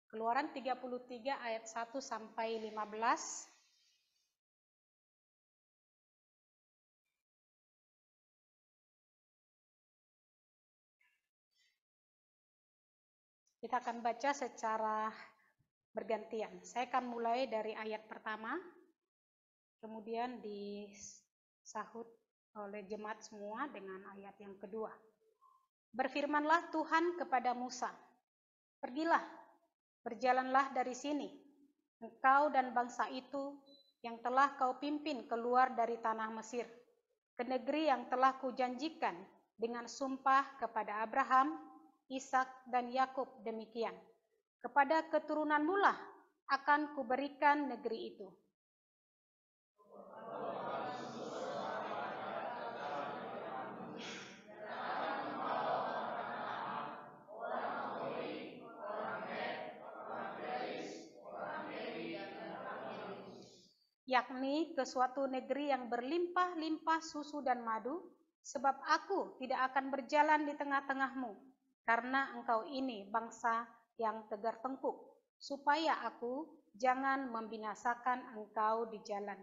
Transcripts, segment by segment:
Keluaran 33 ayat 1 sampai 15. Kita akan baca secara bergantian. Saya akan mulai dari ayat pertama, kemudian disahut oleh jemaat semua dengan ayat yang kedua. Berfirmanlah Tuhan kepada Musa, "Pergilah, berjalanlah dari sini, engkau dan bangsa itu yang telah kau pimpin keluar dari tanah Mesir, ke negeri yang telah kujanjikan dengan sumpah kepada Abraham, Ishak dan Yakub demikian. Kepada keturunanmu lah akan kuberikan negeri itu." Yakni ke suatu negeri yang berlimpah-limpah susu dan madu, sebab aku tidak akan berjalan di tengah-tengahmu, karena engkau ini bangsa yang tegar tengkuk, supaya aku jangan membinasakan engkau di jalan.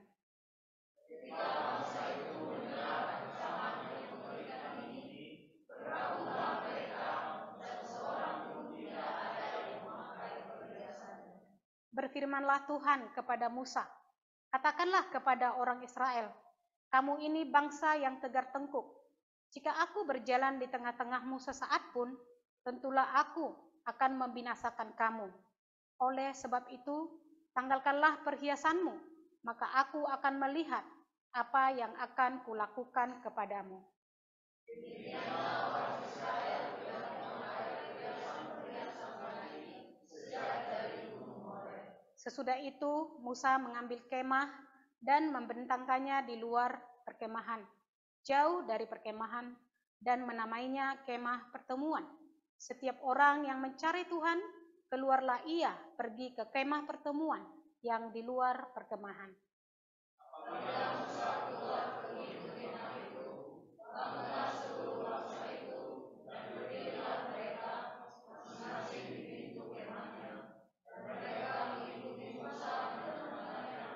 Ketika bangsa itu mendengar ancaman yang mengerikan ini, berlakulah mereka, dan seorang pun tidak ada yang memakai perhiasannya. Berfirmanlah Tuhan kepada Musa, "Katakanlah kepada orang Israel, kamu ini bangsa yang tegar tengkuk. Jika aku berjalan di tengah-tengahmu sesaat pun, tentulah aku akan membinasakan kamu. Oleh sebab itu, tanggalkanlah perhiasanmu, maka aku akan melihat apa yang akan kulakukan kepadamu." Demikianlah orang Israel tidak memakai perhiasan lagi sejak dari gunung Horeb. Sesudah itu Musa mengambil kemah dan membentangkannya di luar perkemahan, jauh dari perkemahan, dan menamainya kemah pertemuan. Setiap orang yang mencari Tuhan, keluarlah ia pergi ke kemah pertemuan yang di luar perkemahan. Apabila Musa keluar pergi ke kemah itu, bangunlah seluruh bangsa itu, dan berdirilah mereka masing-masing di pintu kemahnya, dan mereka mengikuti Musa dan teman-temannya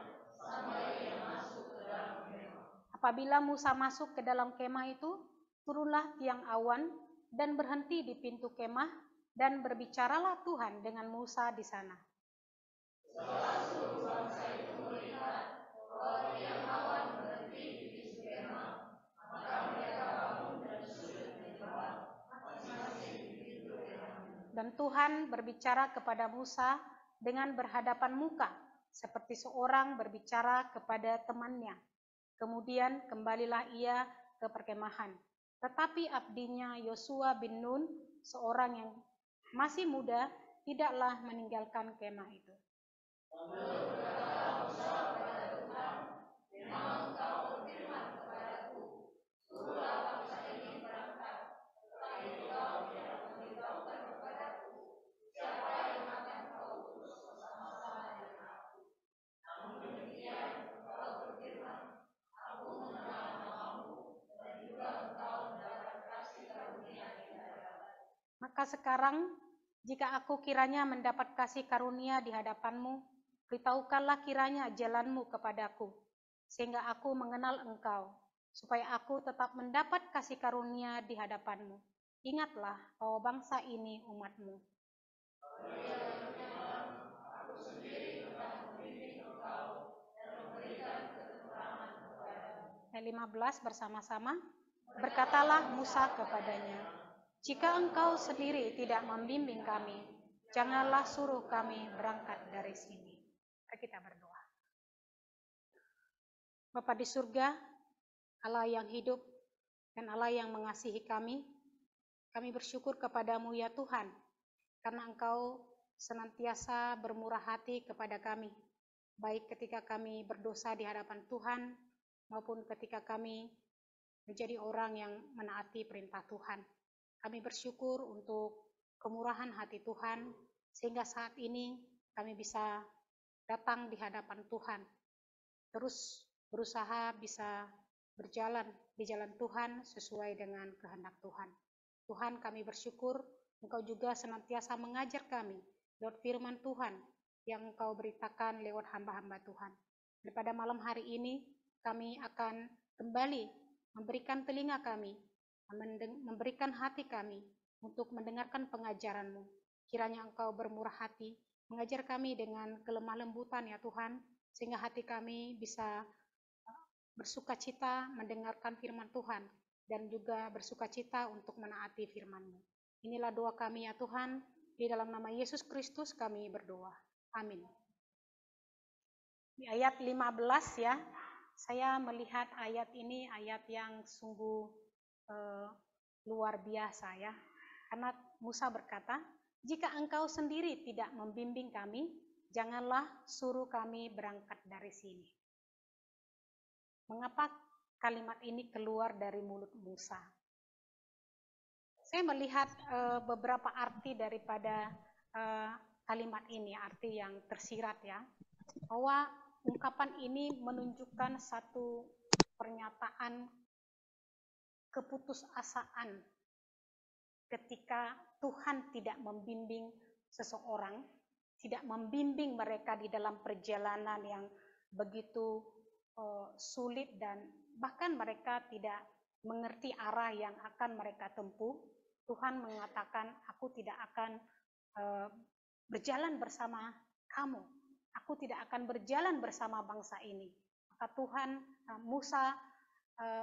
sampai ia masuk ke dalam kemah. Apabila Musa masuk ke dalam kemah itu, turunlah tiang awan dan berhenti di pintu kemah, dan berbicaralah Tuhan dengan Musa di sana. Setelah seluruh bangsa itu melihat bahwa tiang awan berhenti di pintu kemah, maka mereka bangun dan sujud menyembah masing-masing di pintu kemahnya. Dan Tuhan berbicara kepada Musa dengan berhadapan muka, seperti seorang berbicara kepada temannya. Kemudian kembalilah ia ke perkemahan. Tetapi abdinya Yosua bin Nun, seorang yang masih muda, tidaklah meninggalkan kemah itu. Lalu berkatalah Musa kepada Tuhan, "Memang engkau berfirman kepadaku, suruhlah bangsa ini berangkat, tetapi engkau tidak memberitahukan kepadaku siapa yang akan kau utus bersama-sama dengan aku. Namun demikian engkau berfirman, aku mengenal namamu, dan juga engkau mendapat kasih karunia di hadapan." Maka sekarang, jika aku kiranya mendapat kasih karunia di hadapanmu, beritahukanlah kiranya jalanmu kepadaku, sehingga aku mengenal engkau, supaya aku tetap mendapat kasih karunia di hadapanmu. Ingatlah bahwa bangsa ini umatmu. Aku sendiri telah membimbing engkau dan memberikan keterangan kepadamu. Ayat 15 bersama-sama. Berkatalah Musa kepadanya, "Jika engkau sendiri tidak membimbing kami, janganlah suruh kami berangkat dari sini." Mari kita berdoa. Bapa di surga, Allah yang hidup dan Allah yang mengasihi kami bersyukur kepadamu ya Tuhan, karena Engkau senantiasa bermurah hati kepada kami, baik ketika kami berdosa di hadapan Tuhan, maupun ketika kami menjadi orang yang menaati perintah Tuhan. Kami bersyukur untuk kemurahan hati Tuhan, sehingga saat ini kami bisa datang di hadapan Tuhan, terus berusaha bisa berjalan di jalan Tuhan sesuai dengan kehendak Tuhan. Tuhan, kami bersyukur Engkau juga senantiasa mengajar kami lewat firman Tuhan yang Engkau beritakan lewat hamba-hamba Tuhan. Dan pada malam hari ini kami akan kembali memberikan telinga kami, memberikan hati kami untuk mendengarkan pengajaran-Mu. Kiranya Engkau bermurah hati, mengajar kami dengan kelemah lembutan ya Tuhan, sehingga hati kami bisa bersukacita mendengarkan firman Tuhan dan juga bersukacita untuk menaati firman-Mu. Inilah doa kami ya Tuhan, di dalam nama Yesus Kristus kami berdoa. Amin. Di ayat 15 ya, saya melihat ayat ini ayat yang sungguh luar biasa ya. Karena Musa berkata, jika engkau sendiri tidak membimbing kami, janganlah suruh kami berangkat dari sini. Mengapa kalimat ini keluar dari mulut Musa? Saya melihat beberapa arti daripada kalimat ini, arti yang tersirat ya, bahwa ungkapan ini menunjukkan satu pernyataan keputusasaan ketika Tuhan tidak membimbing seseorang, tidak membimbing mereka di dalam perjalanan yang begitu sulit dan bahkan mereka tidak mengerti arah yang akan mereka tempuh. Tuhan mengatakan, aku tidak akan berjalan bersama kamu, aku tidak akan berjalan bersama bangsa ini. Maka Tuhan, Musa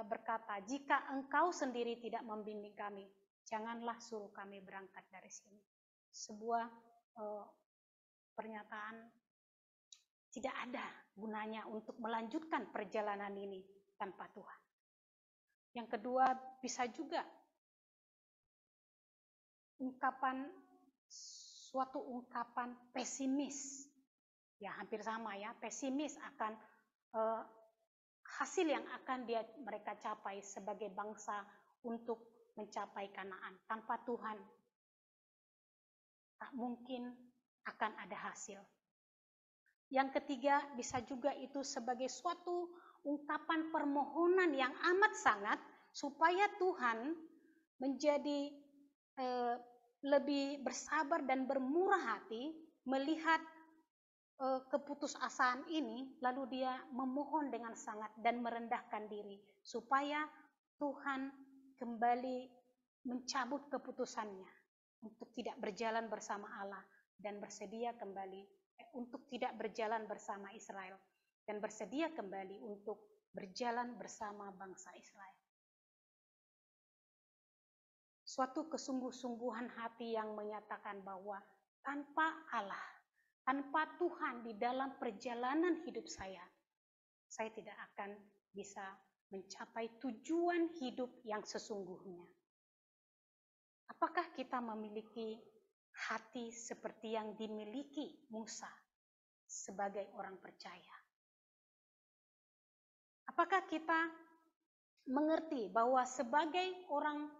berkata, jika engkau sendiri tidak membimbing kami, janganlah suruh kami berangkat dari sini. Sebuah pernyataan tidak ada gunanya untuk melanjutkan perjalanan ini tanpa Tuhan. Yang kedua, bisa juga suatu ungkapan pesimis. Ya, hampir sama ya, pesimis akan hasil yang akan mereka capai sebagai bangsa untuk mencapai Kanaan. Tanpa Tuhan, tak mungkin akan ada hasil. Yang ketiga, bisa juga itu sebagai suatu ungkapan permohonan yang amat sangat supaya Tuhan menjadi lebih bersabar dan bermurah hati melihat keputusasaan ini, lalu dia memohon dengan sangat dan merendahkan diri supaya Tuhan kembali mencabut keputusannya untuk tidak berjalan bersama Allah dan bersedia kembali untuk tidak berjalan bersama Israel dan bersedia kembali untuk berjalan bersama bangsa Israel. Suatu kesungguh-sungguhan hati yang menyatakan bahwa tanpa Allah, tanpa Tuhan di dalam perjalanan hidup saya tidak akan bisa mencapai tujuan hidup yang sesungguhnya. Apakah kita memiliki hati seperti yang dimiliki Musa sebagai orang percaya? Apakah kita mengerti bahwa sebagai orang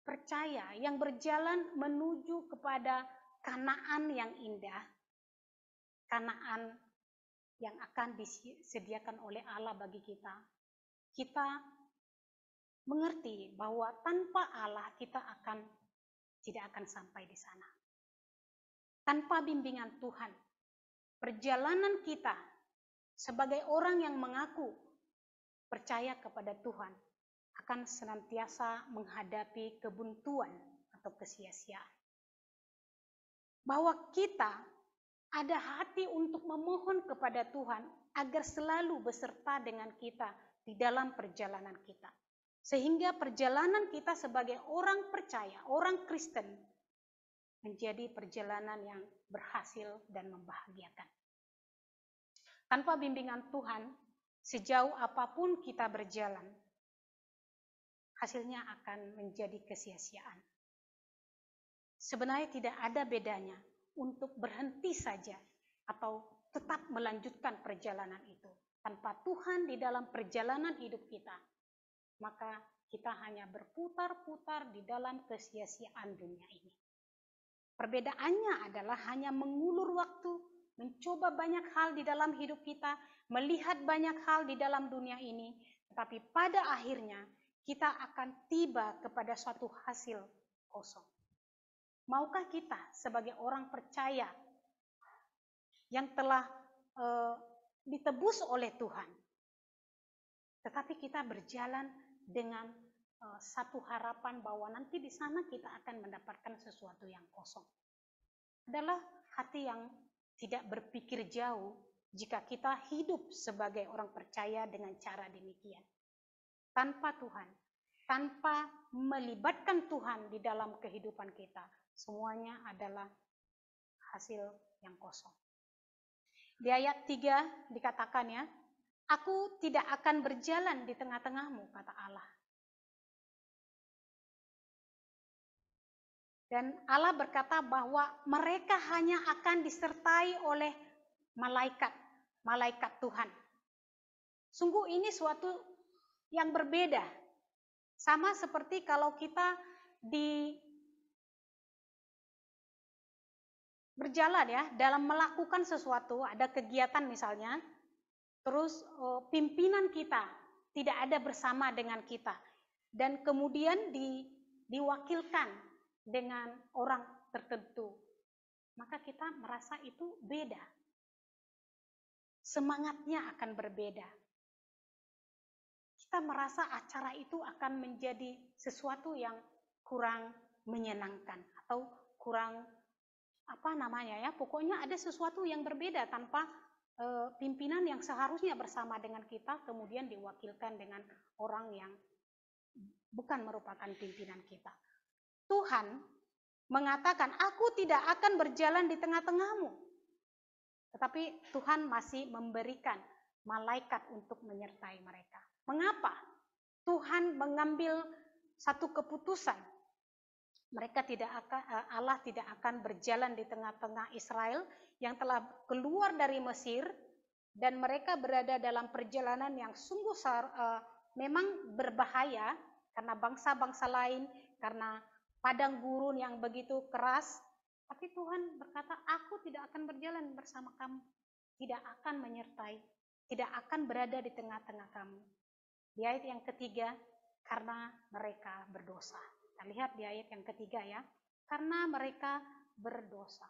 percaya yang berjalan menuju kepada Kanaan yang indah, Kanaan yang akan disediakan oleh Allah bagi kita, kita mengerti bahwa tanpa Allah kita tidak akan sampai di sana. Tanpa bimbingan Tuhan, perjalanan kita sebagai orang yang mengaku percaya kepada Tuhan akan senantiasa menghadapi kebuntuan atau kesia-siaan. Bahwa kita ada hati untuk memohon kepada Tuhan agar selalu beserta dengan kita di dalam perjalanan kita. Sehingga perjalanan kita sebagai orang percaya, orang Kristen, menjadi perjalanan yang berhasil dan membahagiakan. Tanpa bimbingan Tuhan, sejauh apapun kita berjalan, hasilnya akan menjadi kesia-siaan. Sebenarnya tidak ada bedanya untuk berhenti saja atau tetap melanjutkan perjalanan itu. Tanpa Tuhan di dalam perjalanan hidup kita, maka kita hanya berputar-putar di dalam kesia-siaan dunia ini. Perbedaannya adalah hanya mengulur waktu, mencoba banyak hal di dalam hidup kita, melihat banyak hal di dalam dunia ini, tetapi pada akhirnya kita akan tiba kepada suatu hasil kosong. Maukah kita sebagai orang percaya yang telah ditebus oleh Tuhan. Tetapi kita berjalan dengan satu harapan bahwa nanti di sana kita akan mendapatkan sesuatu yang kosong. Adalah hati yang tidak berpikir jauh jika kita hidup sebagai orang percaya dengan cara demikian. Tanpa Tuhan, tanpa melibatkan Tuhan di dalam kehidupan kita, semuanya adalah hasil yang kosong. Di ayat 3 dikatakan ya, aku tidak akan berjalan di tengah-tengahmu, kata Allah. Dan Allah berkata bahwa mereka hanya akan disertai oleh malaikat Tuhan. Sungguh ini suatu yang berbeda. Sama seperti kalau kita berjalan ya, dalam melakukan sesuatu, ada kegiatan misalnya, terus pimpinan kita tidak ada bersama dengan kita. Dan kemudian diwakilkan dengan orang tertentu, maka kita merasa itu beda. Semangatnya akan berbeda. Kita merasa acara itu akan menjadi sesuatu yang kurang menyenangkan atau kurang pokoknya ada sesuatu yang berbeda tanpa pimpinan yang seharusnya bersama dengan kita kemudian diwakilkan dengan orang yang bukan merupakan pimpinan kita. Tuhan mengatakan, aku tidak akan berjalan di tengah-tengahmu. Tetapi Tuhan masih memberikan malaikat untuk menyertai mereka. Mengapa? Tuhan mengambil satu keputusan. Allah tidak akan berjalan di tengah-tengah Israel yang telah keluar dari Mesir dan mereka berada dalam perjalanan yang sungguh memang berbahaya karena bangsa-bangsa lain, karena padang gurun yang begitu keras, tapi Tuhan berkata, aku tidak akan berjalan bersama kamu, tidak akan menyertai, tidak akan berada di tengah-tengah kamu. Di ayat yang ketiga, karena mereka berdosa. Kita lihat di ayat yang ketiga ya, karena mereka berdosa.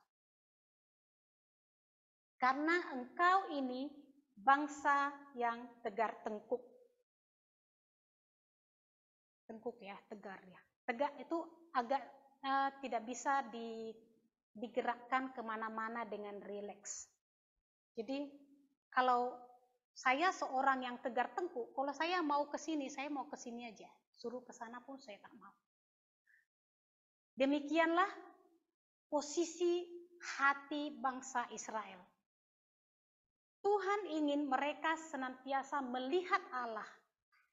Karena engkau ini bangsa yang tegar tengkuk. Tengkuk ya, tegar ya. Tegak itu agak tidak bisa digerakkan kemana-mana dengan rileks. Jadi kalau saya seorang yang tegar tengkuk, kalau saya mau ke sini, saya mau ke sini aja. Suruh ke sana pun saya tak mau. Demikianlah posisi hati bangsa Israel. Tuhan ingin mereka senantiasa melihat Allah,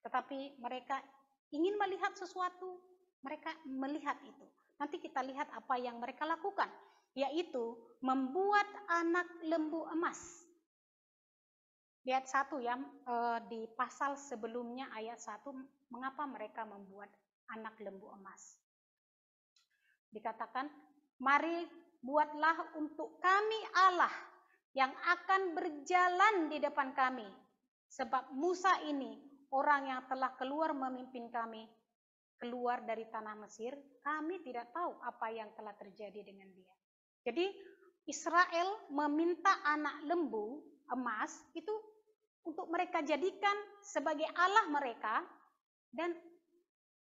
tetapi mereka ingin melihat sesuatu, mereka melihat itu. Nanti kita lihat apa yang mereka lakukan, yaitu membuat anak lembu emas. Lihat 1 ya, di pasal sebelumnya ayat 1, mengapa mereka membuat anak lembu emas. Dikatakan, mari buatlah untuk kami Allah yang akan berjalan di depan kami. Sebab Musa ini, orang yang telah keluar memimpin kami, keluar dari tanah Mesir, kami tidak tahu apa yang telah terjadi dengan dia. Jadi Israel meminta anak lembu emas itu untuk mereka jadikan sebagai Allah mereka, dan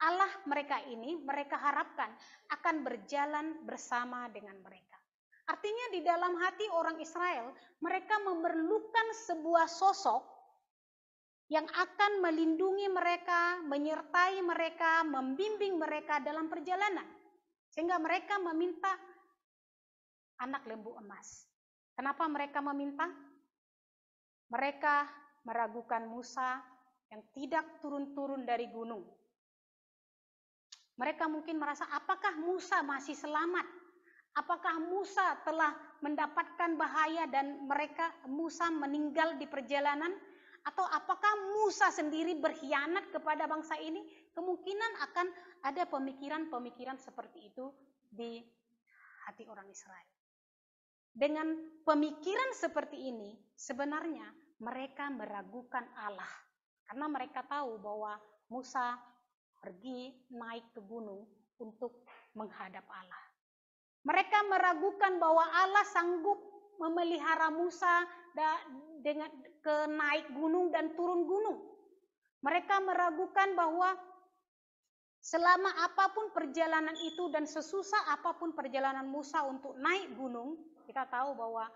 Allah mereka ini mereka harapkan akan berjalan bersama dengan mereka. Artinya di dalam hati orang Israel, mereka memerlukan sebuah sosok yang akan melindungi mereka, menyertai mereka, membimbing mereka dalam perjalanan. Sehingga mereka meminta anak lembu emas. Kenapa mereka meminta? Mereka meragukan Musa yang tidak turun-turun dari gunung. Mereka mungkin merasa, apakah Musa masih selamat? Apakah Musa telah mendapatkan bahaya dan Musa meninggal di perjalanan? Atau apakah Musa sendiri berkhianat kepada bangsa ini? Kemungkinan akan ada pemikiran-pemikiran seperti itu di hati orang Israel. Dengan pemikiran seperti ini, sebenarnya mereka meragukan Allah. Karena mereka tahu bahwa Musa pergi naik ke gunung untuk menghadap Allah. Mereka meragukan bahwa Allah sanggup memelihara Musa dengan ke naik gunung dan turun gunung. Mereka meragukan bahwa selama apapun perjalanan itu dan sesusah apapun perjalanan Musa untuk naik gunung, kita tahu bahwa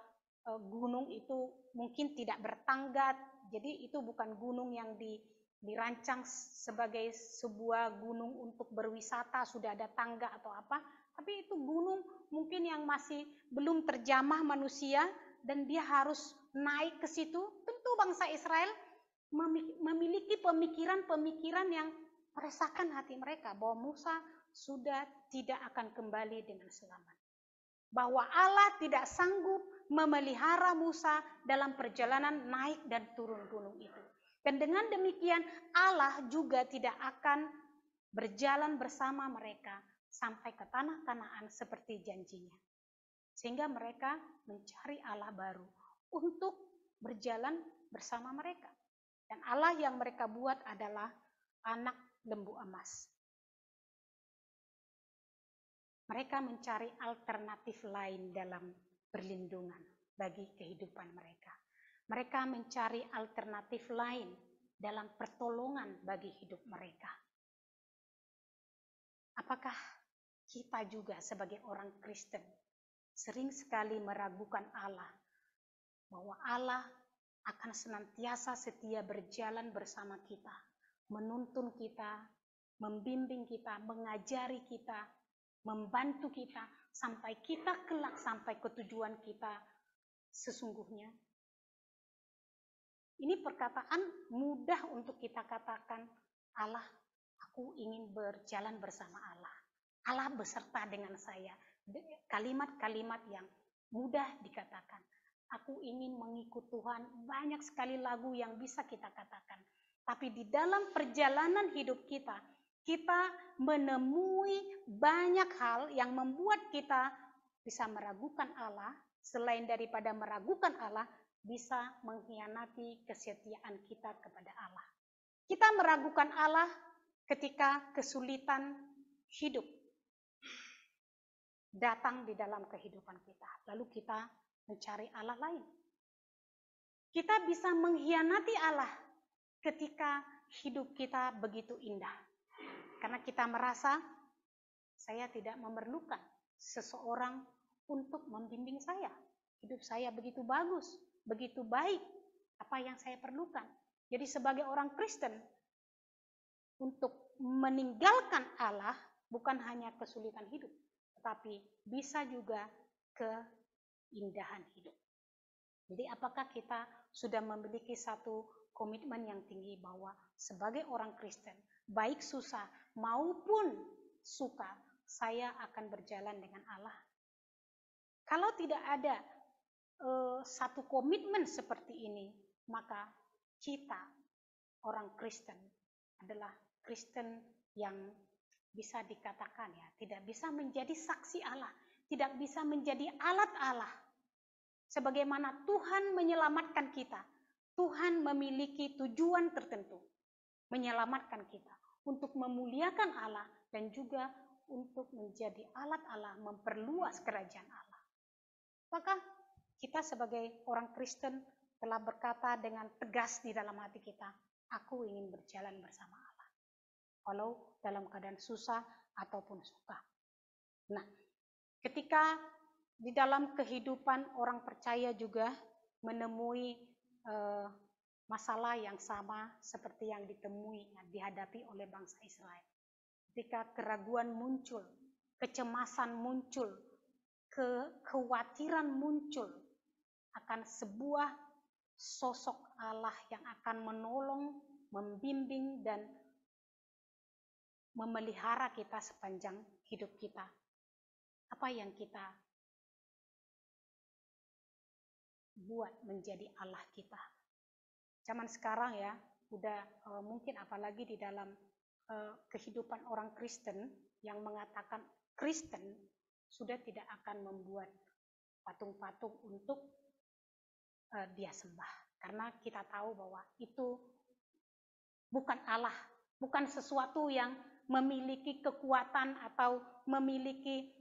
gunung itu mungkin tidak bertangga, jadi itu bukan gunung yang dirancang sebagai sebuah gunung untuk berwisata, sudah ada tangga atau apa, tapi itu gunung mungkin yang masih belum terjamah manusia dan dia harus naik ke situ. Tentu bangsa Israel memiliki pemikiran-pemikiran yang meresahkan hati mereka bahwa Musa sudah tidak akan kembali dengan selamat. Bahwa Allah tidak sanggup memelihara Musa dalam perjalanan naik dan turun gunung itu. Dan dengan demikian Allah juga tidak akan berjalan bersama mereka sampai ke tanah Kanaan seperti janjinya. Sehingga mereka mencari Allah baru untuk berjalan bersama mereka. Dan Allah yang mereka buat adalah anak lembu emas. Mereka mencari alternatif lain dalam perlindungan bagi kehidupan mereka. Mereka mencari alternatif lain dalam pertolongan bagi hidup mereka. Apakah kita juga sebagai orang Kristen sering sekali meragukan Allah, bahwa Allah akan senantiasa setia berjalan bersama kita, menuntun kita, membimbing kita, mengajari kita, membantu kita, sampai kita kelak sampai ke tujuan kita sesungguhnya? Ini perkataan mudah untuk kita katakan, Allah, aku ingin berjalan bersama Allah. Allah beserta dengan saya. Kalimat-kalimat yang mudah dikatakan. Aku ingin mengikut Tuhan. Banyak sekali lagu yang bisa kita katakan. Tapi di dalam perjalanan hidup kita, kita menemui banyak hal yang membuat kita bisa meragukan Allah. Selain daripada meragukan Allah, bisa mengkhianati kesetiaan kita kepada Allah. Kita meragukan Allah ketika kesulitan hidup datang di dalam kehidupan kita. Lalu kita mencari Allah lain. Kita bisa mengkhianati Allah ketika hidup kita begitu indah. Karena kita merasa saya tidak memerlukan seseorang untuk membimbing saya. Hidup saya begitu bagus, begitu baik, apa yang saya perlukan. Jadi sebagai orang Kristen, untuk meninggalkan Allah bukan hanya kesulitan hidup, tetapi bisa juga keindahan hidup. Jadi apakah kita sudah memiliki satu komitmen yang tinggi bahwa sebagai orang Kristen, baik susah maupun suka, saya akan berjalan dengan Allah? Kalau tidak ada satu komitmen seperti ini, maka kita orang Kristen adalah Kristen yang bisa dikatakan ya, tidak bisa menjadi saksi Allah, tidak bisa menjadi alat Allah. Sebagaimana Tuhan menyelamatkan kita, Tuhan memiliki tujuan tertentu, menyelamatkan kita untuk memuliakan Allah dan juga untuk menjadi alat Allah memperluas kerajaan Allah. Maka kita sebagai orang Kristen telah berkata dengan tegas di dalam hati kita, aku ingin berjalan bersama Allah, walau dalam keadaan susah ataupun suka. Nah, ketika di dalam kehidupan orang percaya juga menemui masalah yang sama seperti yang dihadapi oleh bangsa Israel. Ketika keraguan muncul, kecemasan muncul, kekhawatiran muncul akan sebuah sosok Allah yang akan menolong, membimbing, dan memelihara kita sepanjang hidup kita. Apa yang kita buat menjadi Allah kita? Zaman sekarang ya, udah mungkin apalagi di dalam kehidupan orang Kristen yang mengatakan Kristen sudah tidak akan membuat patung-patung untuk dia sembah. Karena kita tahu bahwa itu bukan Allah, bukan sesuatu yang memiliki kekuatan atau memiliki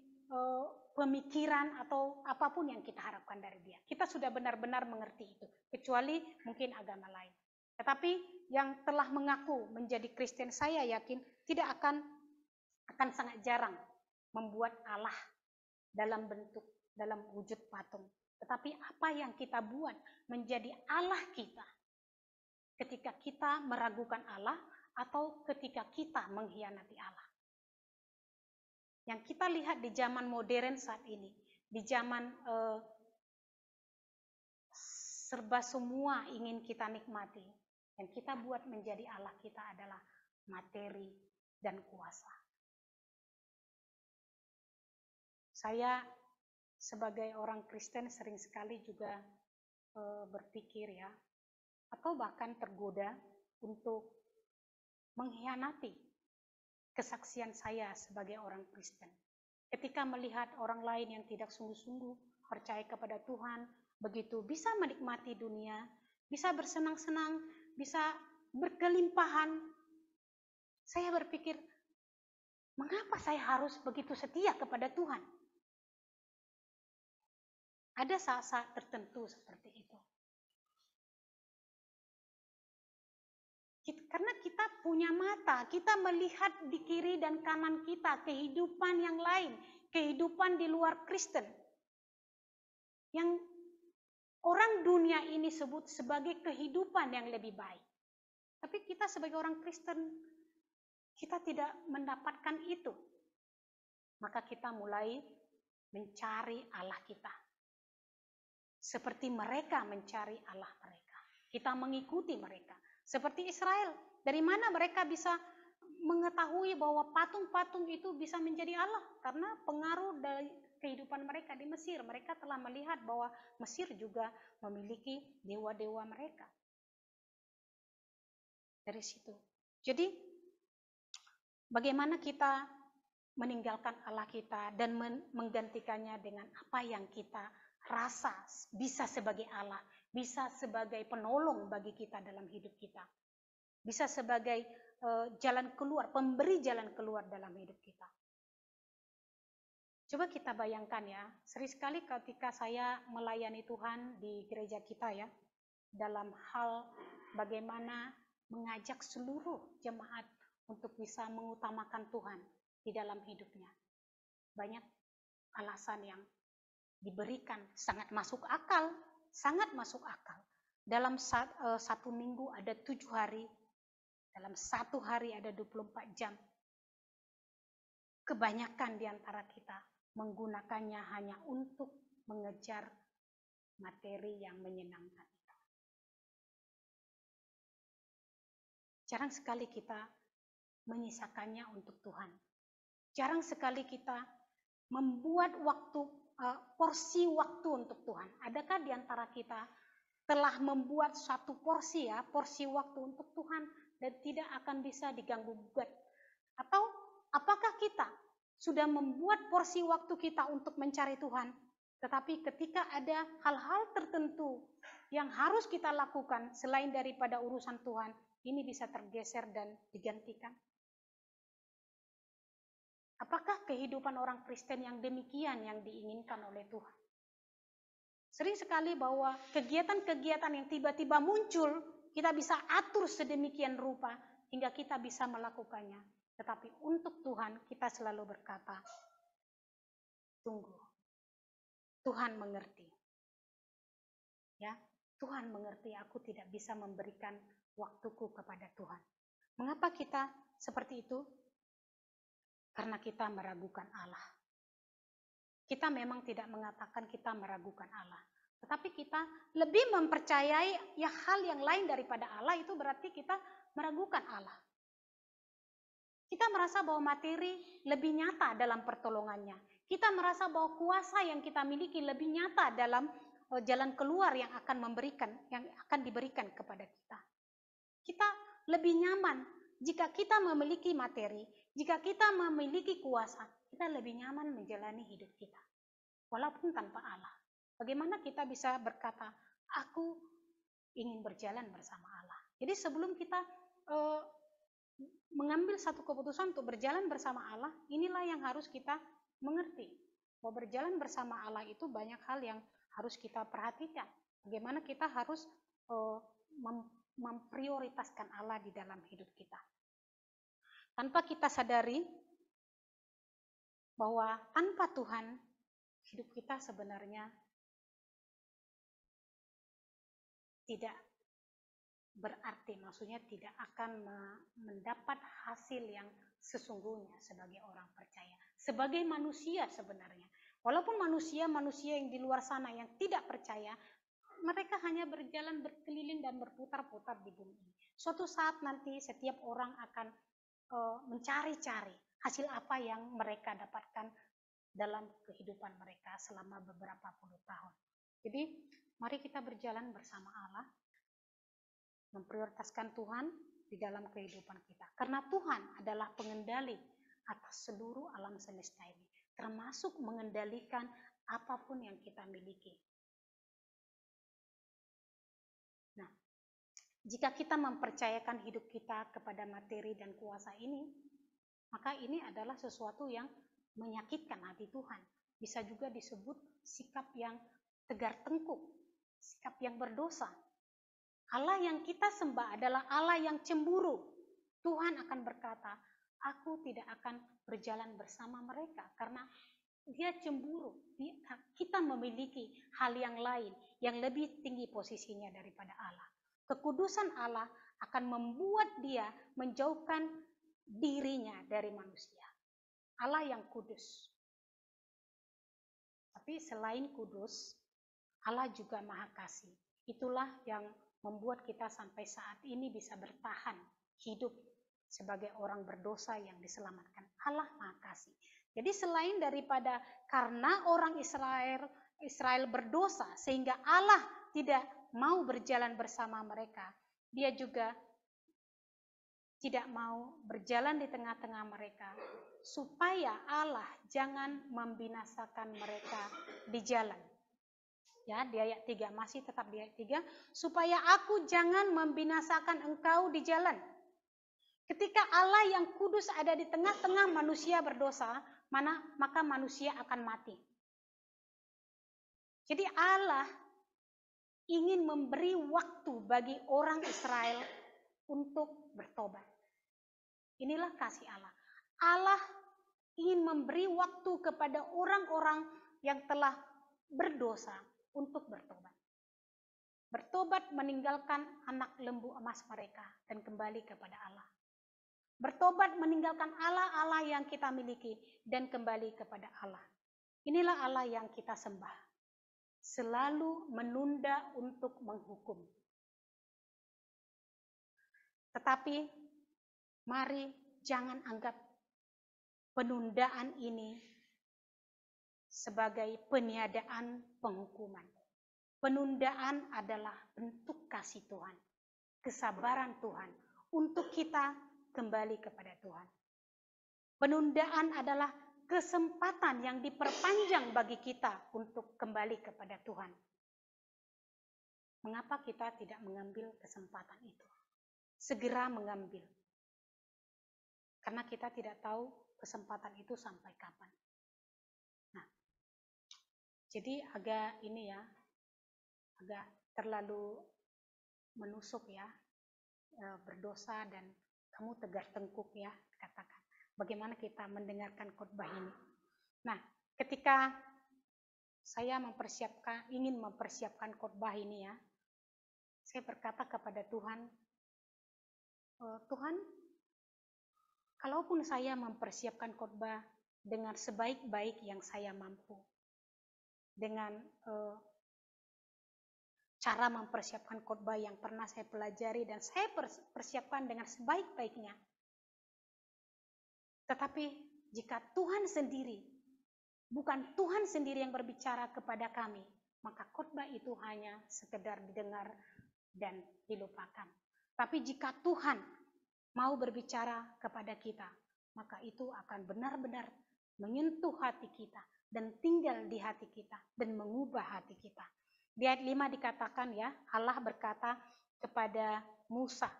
pemikiran atau apapun yang kita harapkan dari dia. Kita sudah benar-benar mengerti itu, kecuali mungkin agama lain. Tetapi yang telah mengaku menjadi Kristen, saya yakin tidak akan sangat jarang membuat Allah dalam wujud patung. Tetapi apa yang kita buat menjadi Allah kita ketika kita meragukan Allah atau ketika kita mengkhianati Allah. Yang kita lihat di zaman modern saat ini, di zaman serba semua ingin kita nikmati, yang kita buat menjadi Allah kita adalah materi dan kuasa. Saya sebagai orang Kristen sering sekali juga berpikir ya, atau bahkan tergoda untuk mengkhianati kesaksian saya sebagai orang Kristen. Ketika melihat orang lain yang tidak sungguh-sungguh percaya kepada Tuhan, begitu bisa menikmati dunia, bisa bersenang-senang, bisa berkelimpahan, saya berpikir, mengapa saya harus begitu setia kepada Tuhan? Ada saat-saat tertentu seperti itu. Karena kita punya mata, kita melihat di kiri dan kanan kita kehidupan yang lain, kehidupan di luar Kristen. Yang orang dunia ini sebut sebagai kehidupan yang lebih baik. Tapi kita sebagai orang Kristen, kita tidak mendapatkan itu. Maka kita mulai mencari Allah kita. Seperti mereka mencari Allah mereka. Kita mengikuti mereka. Seperti Israel, dari mana mereka bisa mengetahui bahwa patung-patung itu bisa menjadi Allah? Karena pengaruh dari kehidupan mereka di Mesir. Mereka telah melihat bahwa Mesir juga memiliki dewa-dewa mereka. Dari situ. Jadi, bagaimana kita meninggalkan Allah kita dan menggantikannya dengan apa yang kita rasa bisa sebagai Allah, bisa sebagai penolong bagi kita dalam hidup kita, bisa sebagai jalan keluar, pemberi jalan keluar dalam hidup kita. Coba kita bayangkan ya, sering sekali ketika saya melayani Tuhan di gereja kita ya, dalam hal bagaimana mengajak seluruh jemaat untuk bisa mengutamakan Tuhan di dalam hidupnya. Banyak alasan yang diberikan, sangat masuk akal. Dalam satu minggu ada 7 hari, dalam satu hari ada 24 jam. Kebanyakan di antara kita menggunakannya hanya untuk mengejar materi yang menyenangkan. Jarang sekali kita menyisakannya untuk Tuhan. Jarang sekali kita membuat porsi waktu untuk Tuhan. Adakah di antara kita telah membuat satu porsi waktu untuk Tuhan dan tidak akan bisa diganggu gugat? Atau apakah kita sudah membuat porsi waktu kita untuk mencari Tuhan, tetapi ketika ada hal-hal tertentu yang harus kita lakukan selain daripada urusan Tuhan, ini bisa tergeser dan digantikan? Apakah kehidupan orang Kristen yang demikian yang diinginkan oleh Tuhan? Sering sekali bahwa kegiatan-kegiatan yang tiba-tiba muncul, kita bisa atur sedemikian rupa hingga kita bisa melakukannya. Tetapi untuk Tuhan kita selalu berkata, tunggu, Tuhan mengerti. Ya, Tuhan mengerti, aku tidak bisa memberikan waktuku kepada Tuhan. Mengapa kita seperti itu? Karena kita meragukan Allah. Kita memang tidak mengatakan kita meragukan Allah, tetapi kita lebih mempercayai hal yang lain daripada Allah, itu berarti kita meragukan Allah. Kita merasa bahwa materi lebih nyata dalam pertolongannya. Kita merasa bahwa kuasa yang kita miliki lebih nyata dalam jalan keluar yang akan diberikan kepada kita. Kita lebih nyaman jika kita memiliki materi, jika kita memiliki kuasa, kita lebih nyaman menjalani hidup kita. Walaupun tanpa Allah. Bagaimana kita bisa berkata, aku ingin berjalan bersama Allah. Jadi sebelum kita mengambil satu keputusan untuk berjalan bersama Allah, inilah yang harus kita mengerti. Bahwa berjalan bersama Allah itu banyak hal yang harus kita perhatikan. Bagaimana kita harus memprioritaskan Allah di dalam hidup kita. Tanpa kita sadari bahwa tanpa Tuhan, hidup kita sebenarnya tidak berarti, maksudnya tidak akan mendapat hasil yang sesungguhnya sebagai orang percaya. Sebagai manusia sebenarnya, walaupun manusia yang di luar sana yang tidak percaya, mereka hanya berjalan berkeliling dan berputar-putar di bumi ini. Suatu saat nanti setiap orang akan mencari-cari hasil apa yang mereka dapatkan dalam kehidupan mereka selama beberapa puluh tahun. Jadi mari kita berjalan bersama Allah, memprioritaskan Tuhan di dalam kehidupan kita. Karena Tuhan adalah pengendali atas seluruh alam semesta ini, termasuk mengendalikan apapun yang kita miliki. Nah, jika kita mempercayakan hidup kita kepada materi dan kuasa ini, maka ini adalah sesuatu yang menyakitkan hati Tuhan. Bisa juga disebut sikap yang tegar tengkuk, sikap yang berdosa. Allah yang kita sembah adalah Allah yang cemburu. Tuhan akan berkata, aku tidak akan berjalan bersama mereka karena dia cemburu. Kita memiliki hal yang lain yang lebih tinggi posisinya daripada Allah. Kekudusan Allah akan membuat dia menjauhkan dirinya dari manusia. Allah yang kudus. Tapi selain kudus, Allah juga Maha Kasih. Itulah yang membuat kita sampai saat ini bisa bertahan hidup sebagai orang berdosa yang diselamatkan. Allah Maha Kasih. Jadi selain daripada karena orang Israel berdosa sehingga Allah tidak mau berjalan bersama mereka, dia juga tidak mau berjalan di tengah-tengah mereka supaya Allah jangan membinasakan mereka di jalan. Ya, di ayat 3, masih tetap di ayat 3, supaya aku jangan membinasakan engkau di jalan. Ketika Allah yang kudus ada di tengah-tengah manusia berdosa, maka manusia akan mati. Jadi Allah ingin memberi waktu bagi orang Israel untuk bertobat. Inilah kasih Allah. Allah ingin memberi waktu kepada orang-orang yang telah berdosa untuk bertobat. Bertobat meninggalkan anak lembu emas mereka dan kembali kepada Allah. Bertobat meninggalkan Allah-Allah yang kita miliki dan kembali kepada Allah. Inilah Allah yang kita sembah. Selalu menunda untuk menghukum. Tetapi mari jangan anggap penundaan ini sebagai peniadaan penghukuman. Penundaan adalah bentuk kasih Tuhan, kesabaran Tuhan untuk kita kembali kepada Tuhan. Penundaan adalah kesempatan yang diperpanjang bagi kita untuk kembali kepada Tuhan. Mengapa kita tidak mengambil kesempatan itu? Segera mengambil. Karena kita tidak tahu kesempatan itu sampai kapan. Nah, jadi agak terlalu menusuk ya, berdosa dan kamu tegar tengkuk ya, katakan. Bagaimana kita mendengarkan khotbah ini? Nah, ketika saya ingin mempersiapkan khotbah ini ya, saya berkata kepada Tuhan, Tuhan, kalaupun saya mempersiapkan khotbah dengan sebaik-baik yang saya mampu, dengan cara mempersiapkan khotbah yang pernah saya pelajari dan saya persiapkan dengan sebaik-baiknya. Tetapi jika Tuhan sendiri, bukan Tuhan sendiri yang berbicara kepada kami, maka khotbah itu hanya sekedar didengar dan dilupakan. Tapi jika Tuhan mau berbicara kepada kita, maka itu akan benar-benar menyentuh hati kita dan tinggal di hati kita dan mengubah hati kita. Di ayat 5 dikatakan ya, Allah berkata kepada Musa,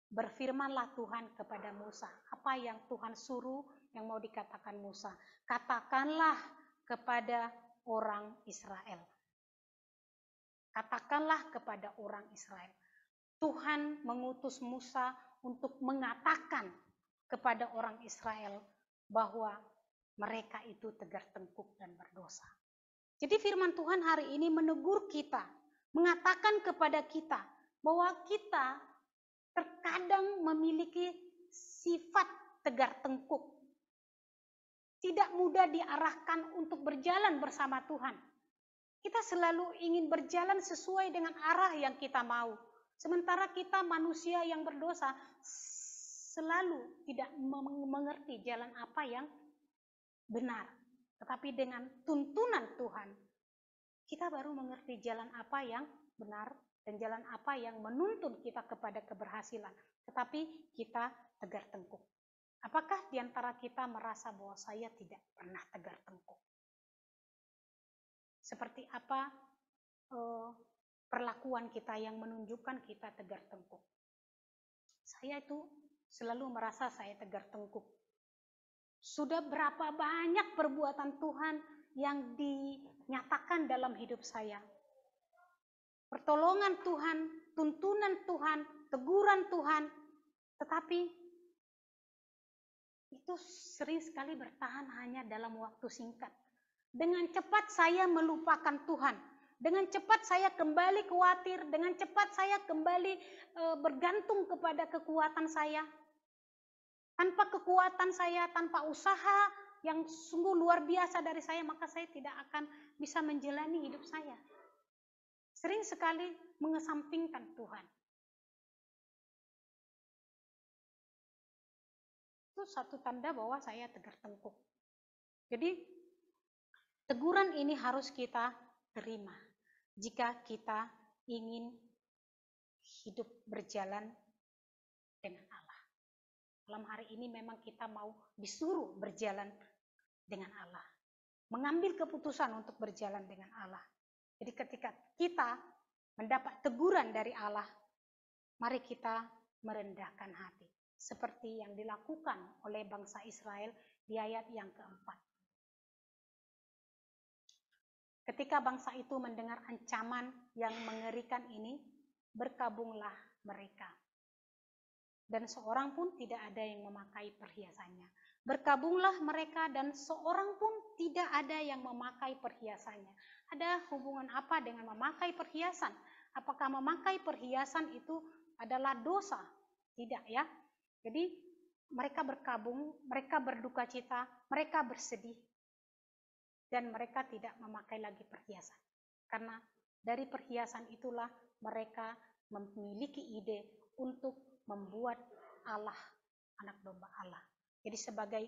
berfirmanlah Tuhan kepada Musa. Apa yang Tuhan suruh yang mau dikatakan Musa. Katakanlah kepada orang Israel. Katakanlah kepada orang Israel. Tuhan mengutus Musa untuk mengatakan kepada orang Israel bahwa mereka itu tegar tengkuk dan berdosa. Jadi firman Tuhan hari ini menegur kita, mengatakan kepada kita bahwa kita terkadang memiliki sifat tegar tengkuk. Tidak mudah diarahkan untuk berjalan bersama Tuhan. Kita selalu ingin berjalan sesuai dengan arah yang kita mau. Sementara kita manusia yang berdosa selalu tidak mengerti jalan apa yang benar. Tetapi dengan tuntunan Tuhan, kita baru mengerti jalan apa yang benar dan jalan apa yang menuntun kita kepada keberhasilan. Tetapi kita tegar tengkuk. Apakah di antara kita merasa bahwa saya tidak pernah tegar tengkuk? Seperti apa perlakuan kita yang menunjukkan kita tegar tengkuk? Saya itu selalu merasa saya tegar tengkuk. Sudah berapa banyak perbuatan Tuhan yang dinyatakan dalam hidup saya. Pertolongan Tuhan, tuntunan Tuhan, teguran Tuhan. Tetapi itu sering sekali bertahan hanya dalam waktu singkat. Dengan cepat saya melupakan Tuhan. Dengan cepat saya kembali khawatir. Dengan cepat saya kembali bergantung kepada kekuatan saya. Tanpa kekuatan saya, tanpa usaha yang sungguh luar biasa dari saya, maka saya tidak akan bisa menjalani hidup saya. Sering sekali mengesampingkan Tuhan. Itu satu tanda bahwa saya tegar tengkuk. Jadi, teguran ini harus kita terima jika kita ingin hidup berjalan dengan Allah. Dalam hari ini memang kita mau disuruh berjalan dengan Allah. Mengambil keputusan untuk berjalan dengan Allah. Jadi ketika kita mendapat teguran dari Allah, mari kita merendahkan hati. Seperti yang dilakukan oleh bangsa Israel di ayat yang keempat. Ketika bangsa itu mendengar ancaman yang mengerikan ini, berkabunglah mereka. Dan seorang pun tidak ada yang memakai perhiasannya. Berkabunglah mereka dan seorang pun tidak ada yang memakai perhiasannya. Ada hubungan apa dengan memakai perhiasan? Apakah memakai perhiasan itu adalah dosa? Tidak ya. Jadi mereka berkabung, mereka berduka cita, mereka bersedih. Dan mereka tidak memakai lagi perhiasan. Karena dari perhiasan itulah mereka memiliki ide untuk membuat Allah, anak domba Allah. Jadi sebagai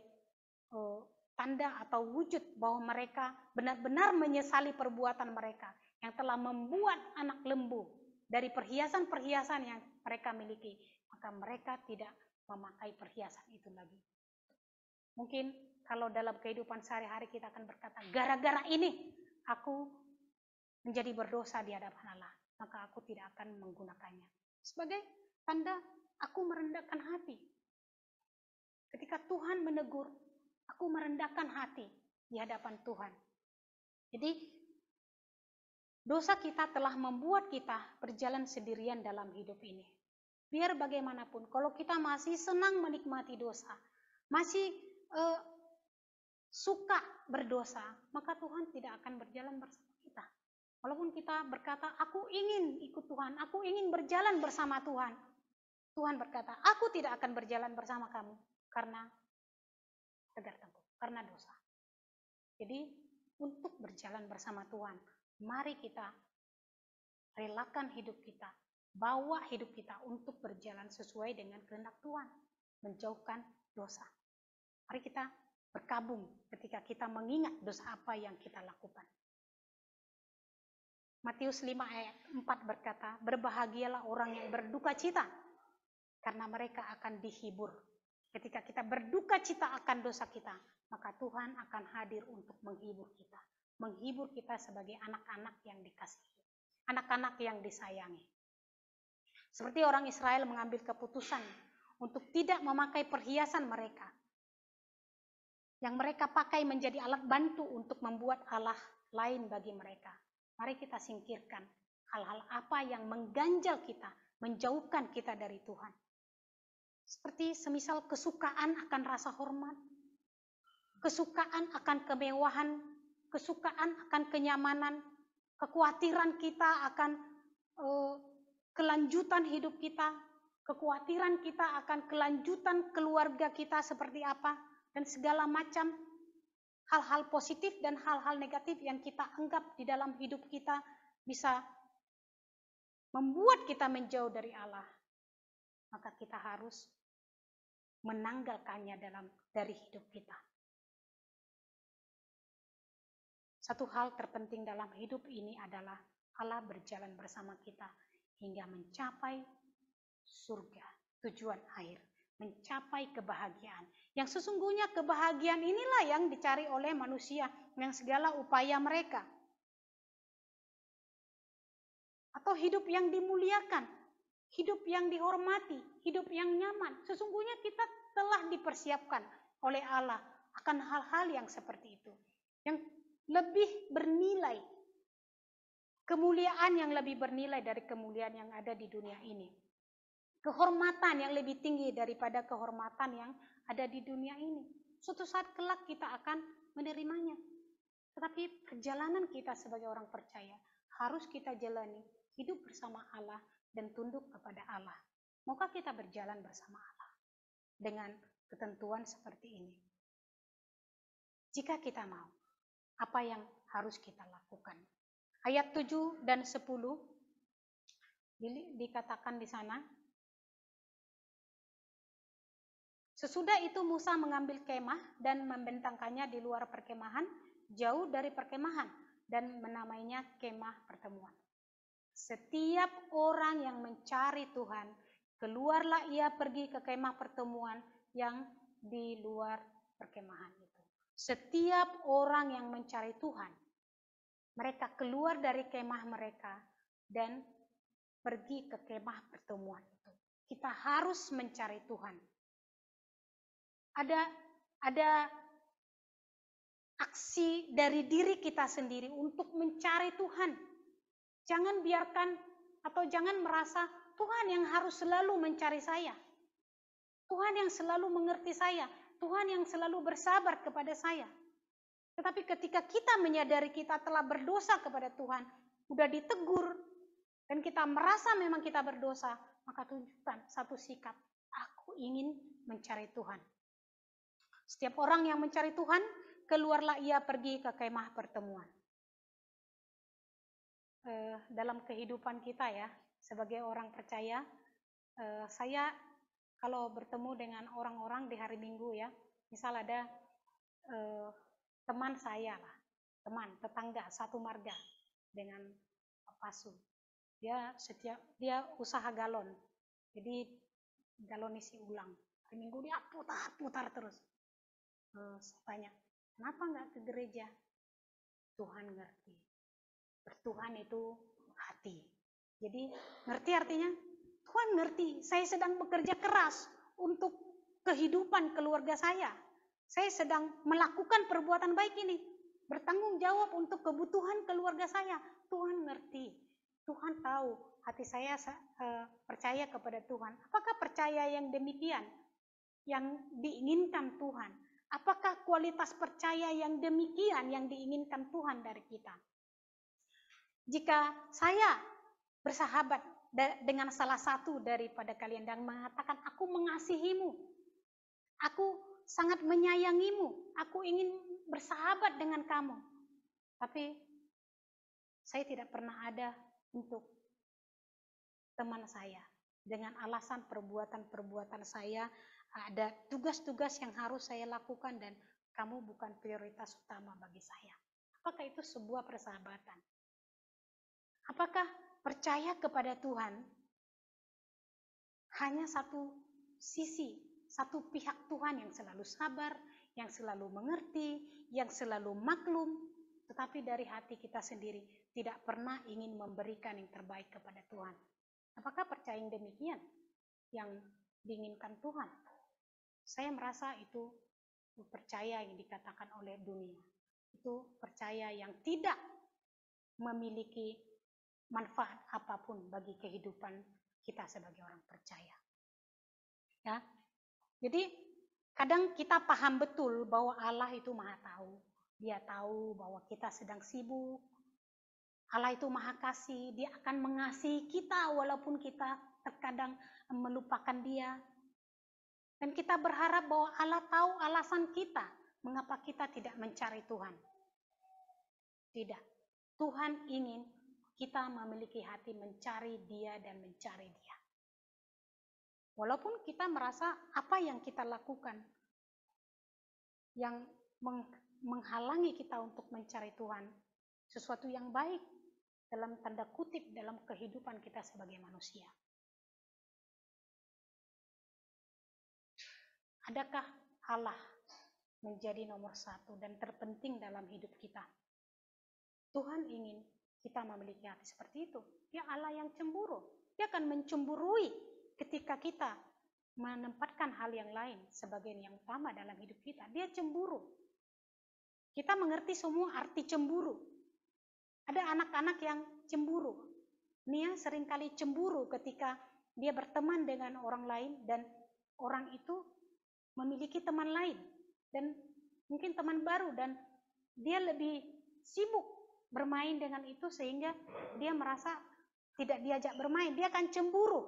tanda atau wujud bahwa mereka benar-benar menyesali perbuatan mereka yang telah membuat anak lembu dari perhiasan-perhiasan yang mereka miliki, maka mereka tidak memakai perhiasan itu lagi. Mungkin kalau dalam kehidupan sehari-hari kita akan berkata, gara-gara ini aku menjadi berdosa di hadapan Allah, maka aku tidak akan menggunakannya. Sebagai tanda aku merendahkan hati. Ketika Tuhan menegur, aku merendahkan hati di hadapan Tuhan. Jadi, dosa kita telah membuat kita berjalan sendirian dalam hidup ini. Biar bagaimanapun, kalau kita masih senang menikmati dosa, masih suka berdosa, maka Tuhan tidak akan berjalan bersama kita. Walaupun kita berkata, aku ingin ikut Tuhan, aku ingin berjalan bersama Tuhan. Tuhan berkata, aku tidak akan berjalan bersama kamu karena tegar tengkuk, karena dosa. Jadi untuk berjalan bersama Tuhan, mari kita relakan hidup kita, bawa hidup kita untuk berjalan sesuai dengan kehendak Tuhan, menjauhkan dosa. Mari kita berkabung ketika kita mengingat dosa apa yang kita lakukan. Matius 5 ayat 4 berkata, berbahagialah orang yang berduka cita, karena mereka akan dihibur. Ketika kita berduka cita akan dosa kita, maka Tuhan akan hadir untuk menghibur kita. Menghibur kita sebagai anak-anak yang dikasihi. Anak-anak yang disayangi. Seperti orang Israel mengambil keputusan untuk tidak memakai perhiasan mereka. yang mereka pakai menjadi alat bantu untuk membuat Allah lain bagi mereka. Mari kita singkirkan hal-hal apa yang mengganjal kita, menjauhkan kita dari Tuhan. Seperti semisal kesukaan akan rasa hormat, kesukaan akan kemewahan, kesukaan akan kenyamanan, kekhawatiran kita akan kelanjutan hidup kita, kekhawatiran kita akan kelanjutan keluarga kita seperti apa, dan segala macam hal-hal positif dan hal-hal negatif yang kita anggap di dalam hidup kita bisa membuat kita menjauh dari Allah. Maka kita harus menanggalkannya dari hidup kita. Satu hal terpenting dalam hidup ini adalah Allah berjalan bersama kita hingga mencapai surga, tujuan akhir, mencapai kebahagiaan. Yang sesungguhnya kebahagiaan inilah yang dicari oleh manusia dengan segala upaya mereka. Atau hidup yang dimuliakan, hidup yang dihormati, hidup yang nyaman. Sesungguhnya kita telah dipersiapkan oleh Allah akan hal-hal yang seperti itu. Yang lebih bernilai, kemuliaan yang lebih bernilai dari kemuliaan yang ada di dunia ini. Kehormatan yang lebih tinggi daripada kehormatan yang ada di dunia ini. Suatu saat kelak kita akan menerimanya. Tetapi perjalanan kita sebagai orang percaya harus kita jalani hidup bersama Allah dan tunduk kepada Allah. Maukah kita berjalan bersama Allah dengan ketentuan seperti ini? Jika kita mau, apa yang harus kita lakukan? Ayat 7 dan 10 dikatakan di sana. Sesudah itu Musa mengambil kemah dan membentangkannya di luar perkemahan, jauh dari perkemahan, dan menamainya kemah pertemuan. Setiap orang yang mencari Tuhan, keluarlah ia pergi ke kemah pertemuan yang di luar perkemahan itu. Setiap orang yang mencari Tuhan, mereka keluar dari kemah mereka dan pergi ke kemah pertemuan itu. Kita harus mencari Tuhan. Ada aksi dari diri kita sendiri untuk mencari Tuhan. Jangan biarkan atau jangan merasa Tuhan yang harus selalu mencari saya. Tuhan yang selalu mengerti saya. Tuhan yang selalu bersabar kepada saya. Tetapi ketika kita menyadari kita telah berdosa kepada Tuhan, sudah ditegur, dan kita merasa memang kita berdosa, maka tunjukkan satu sikap. Aku ingin mencari Tuhan. Setiap orang yang mencari Tuhan, keluarlah ia pergi ke kemah pertemuan. Dalam kehidupan kita ya, sebagai orang percaya, saya kalau bertemu dengan orang-orang di hari Minggu ya, misal ada teman saya lah, tetangga satu marga dengan Pasu. Dia usaha galon, jadi galon isi ulang. Hari Minggu dia putar terus. Saya tanya, kenapa nggak ke gereja? Tuhan ngerti. Bertuhan itu hati. Jadi ngerti artinya? Tuhan ngerti. Saya sedang bekerja keras untuk kehidupan keluarga saya. Saya sedang melakukan perbuatan baik ini. Bertanggung jawab untuk kebutuhan keluarga saya. Tuhan ngerti. Tuhan tahu hati saya percaya kepada Tuhan. Apakah percaya yang demikian? Yang diinginkan Tuhan? Apakah kualitas percaya yang demikian yang diinginkan Tuhan dari kita? Jika saya bersahabat dengan salah satu daripada kalian dan mengatakan, aku mengasihimu, aku sangat menyayangimu, aku ingin bersahabat dengan kamu. Tapi saya tidak pernah ada untuk teman saya. Dengan alasan perbuatan-perbuatan saya, ada tugas-tugas yang harus saya lakukan dan kamu bukan prioritas utama bagi saya. Apakah itu sebuah persahabatan? Apakah percaya kepada Tuhan hanya satu sisi, satu pihak Tuhan yang selalu sabar, yang selalu mengerti, yang selalu maklum, tetapi dari hati kita sendiri tidak pernah ingin memberikan yang terbaik kepada Tuhan? Apakah percaya yang demikian yang diinginkan Tuhan? Saya merasa itu percaya yang dikatakan oleh dunia. Itu percaya yang tidak memiliki manfaat apapun bagi kehidupan kita sebagai orang percaya. Ya. Jadi kadang kita paham betul bahwa Allah itu Maha tahu. Dia tahu bahwa kita sedang sibuk. Allah itu Maha kasih, Dia akan mengasihi kita walaupun kita terkadang melupakan Dia. Dan kita berharap bahwa Allah tahu alasan kita, mengapa kita tidak mencari Tuhan. Tidak. Tuhan ingin kita memiliki hati mencari Dia dan mencari Dia. Walaupun kita merasa apa yang kita lakukan yang menghalangi kita untuk mencari Tuhan, sesuatu yang baik dalam tanda kutip dalam kehidupan kita sebagai manusia. Adakah Allah menjadi nomor satu dan terpenting dalam hidup kita? Tuhan ingin kita memiliki hati seperti itu. Dia Allah yang cemburu. Dia akan mencemburui ketika kita menempatkan hal yang lain sebagai yang utama dalam hidup kita. Dia cemburu. Kita mengerti semua arti cemburu. Ada anak-anak yang cemburu. Nia seringkali cemburu ketika dia berteman dengan orang lain dan orang itu memiliki teman lain dan mungkin teman baru dan dia lebih sibuk bermain dengan itu sehingga dia merasa tidak diajak bermain. Dia akan cemburu.